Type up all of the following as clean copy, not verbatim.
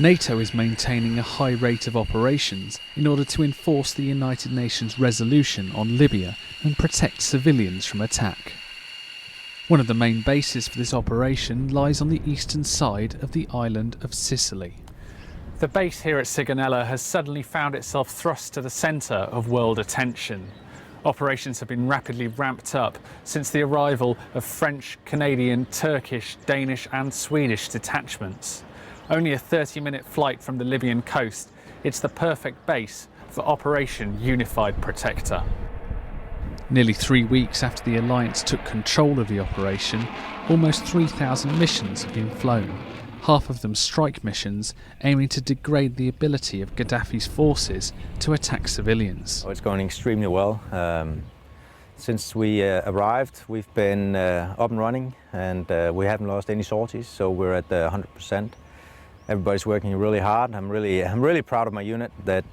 NATO is maintaining a high rate of operations in order to enforce the United Nations resolution on Libya and protect civilians from attack. One of the main bases for this operation lies on the eastern side of the island of Sicily. The base here at Sigonella has suddenly found itself thrust to the centre of world attention. Operations have been rapidly ramped up since the arrival of French, Canadian, Turkish, Danish and Swedish detachments. Only a 30-minute flight from the Libyan coast, it's the perfect base for Operation Unified Protector. Nearly 3 weeks after the alliance took control of the operation, almost 3,000 missions have been flown, half of them strike missions aiming to degrade the ability of Gaddafi's forces to attack civilians. It's going extremely well. Since we arrived, we've been up and running, and we haven't lost any sorties, so we're at 100%. Everybody's working really hard. I'm really proud of my unit that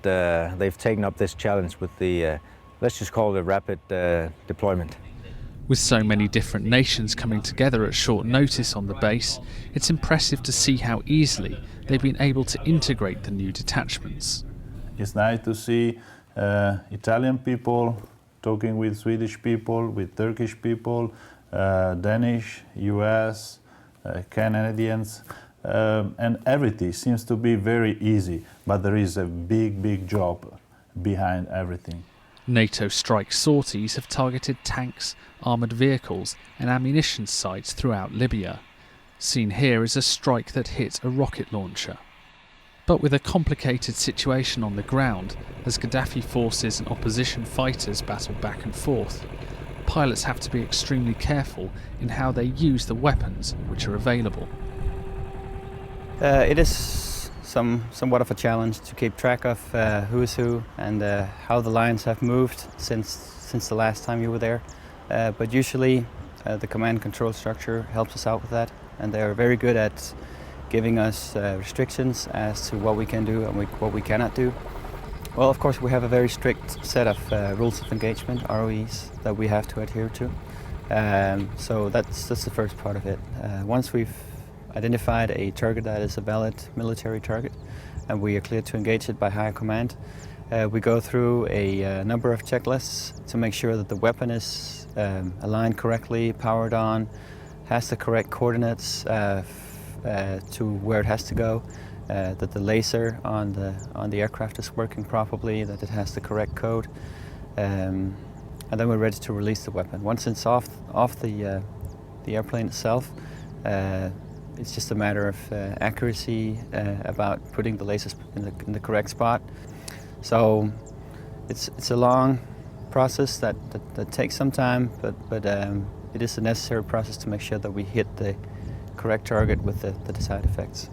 they've taken up this challenge with the, let's just call it a rapid deployment. With so many different nations coming together at short notice on the base, it's impressive to see how easily they've been able to integrate the new detachments. It's nice to see Italian people talking with Swedish people, with Turkish people, Danish, US, Canadians. And everything seems to be very easy, but there is a big job behind everything. NATO strike sorties have targeted tanks, armoured vehicles and ammunition sites throughout Libya. Seen here is a strike that hit a rocket launcher. But with a complicated situation on the ground, as Gaddafi forces and opposition fighters battle back and forth, pilots have to be extremely careful in how they use the weapons which are available. It is somewhat of a challenge to keep track of who is who and how the lines have moved since the last time you were there. But usually the command and control structure helps us out with that, and they are very good at giving us restrictions as to what we can do and what we cannot do. Well, of course, we have a very strict set of rules of engagement, ROEs, that we have to adhere to. So that's the first part of it. Once we've identified a target that is a valid military target and we are cleared to engage it by higher command, we go through a number of checklists to make sure that the weapon is aligned correctly, powered on, has the correct coordinates to where it has to go, that the laser on the aircraft is working properly, that it has the correct code, and then we're ready to release the weapon. Once it's off the airplane itself, it's just a matter of accuracy about putting the lasers in the correct spot. So it's a long process that takes some time, but it is a necessary process to make sure that we hit the correct target with the desired effects.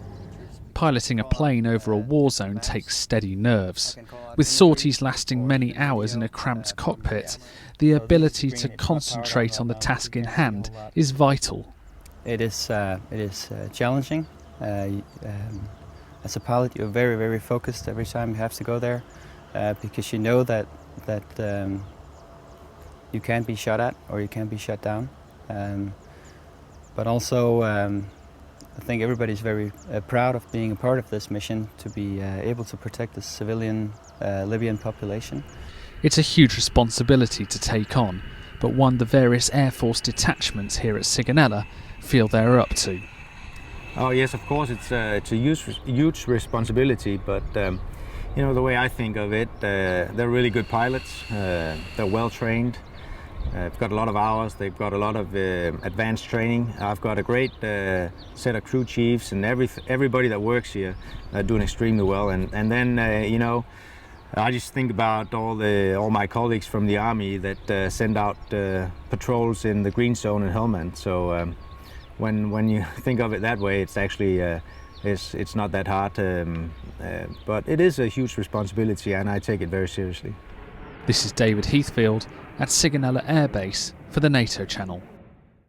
Piloting a plane over a war zone takes steady nerves. With sorties lasting many hours in a cramped cockpit, the ability to concentrate on the task in hand is vital. It is challenging. As a pilot, you're very focused every time you have to go there, because you know that you can't be shot at or you can't be shut down. But also, I think everybody's very proud of being a part of this mission to be able to protect the civilian Libyan population. It's a huge responsibility to take on, but one the various Air Force detachments here at Sigonella feel they're up to. Oh yes, of course, it's a huge responsibility, but you know, the way I think of it, they're really good pilots, they're well trained, they've got a lot of hours, they've got a lot of advanced training. I've got a great set of crew chiefs, and everybody that works here are doing extremely well. And then you know, I just think about all my colleagues from the army that send out patrols in the green zone in Helmand. So when you think of it that way, it's actually it's not that hard, but it is a huge responsibility, and I take it very seriously. This is David Heathfield at Sigonella Air Base for the NATO channel.